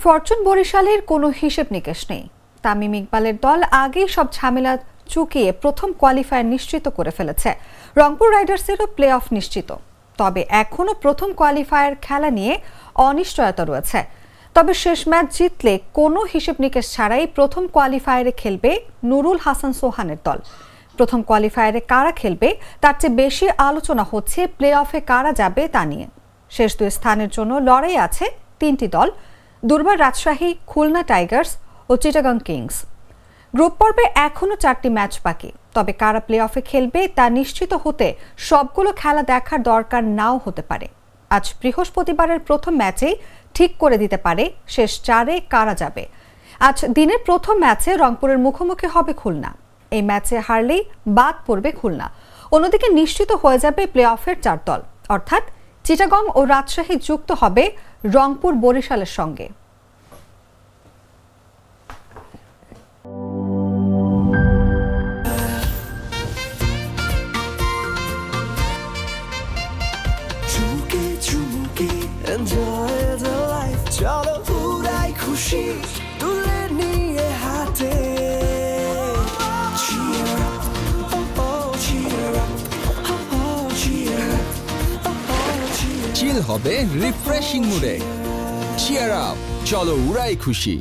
Fortune বরিশালের কোনো হিসেব নিকেশ নেই। তামিম ইকবালের দল আগেই সব ঝামেলা চুকিয়ে প্রথম কোয়ালিফায়ার নিশ্চিত করে ফেলেছে। রংপুর রাইডার্সেরও প্লে অফ নিশ্চিত, তবে এখনও প্রথম কোয়ালিফায়ার খেলা নিয়ে অনিশ্চয়তা রয়েছে। তবে শেষ ম্যাচ জিতলে কোনো হিসেব নিকেশ ছাড়াই প্রথম কোয়ালিফায়ারে খেলবে নুরুল হাসান সোহানের দল। প্রথম কোয়ালিফায়ারে কারা খেলবে তার চেয়ে বেশি আলোচনা হচ্ছে প্লে অফে কারা যাবে তা নিয়ে। শেষ দুই স্থানের জন্য লড়াই আছে তিনটি দল: দুর্বার রাজশাহী, খুলনা টাইগার্স ও চিটাগাং কিংস। গ্রুপ পর্বে এখনও 4টি ম্যাচ বাকি, তবে কারা প্লে অফে খেলবে তা নিশ্চিত হতে সবগুলো খেলা দেখার দরকার নাও হতে পারে। আজ বৃহস্পতিবারের প্রথম ম্যাচেই ঠিক করে দিতে পারে শেষ 4-এ কারা যাবে। আজ দিনের প্রথম ম্যাচে রংপুরের মুখোমুখি হবে খুলনা। এই ম্যাচে হারলেই বাদ পড়বে খুলনা। অন্যদিকে নিশ্চিত হয়ে যাবে প্লে অফের 4 দল, অর্থাৎ চিটাগং ও রাজশাহী যুক্ত হবে রংপুর বরিশালের সঙ্গে। চিল হবে রিফ্রেশিং মুডে। চিয়ার আপ, চলো উড়াই খুশি।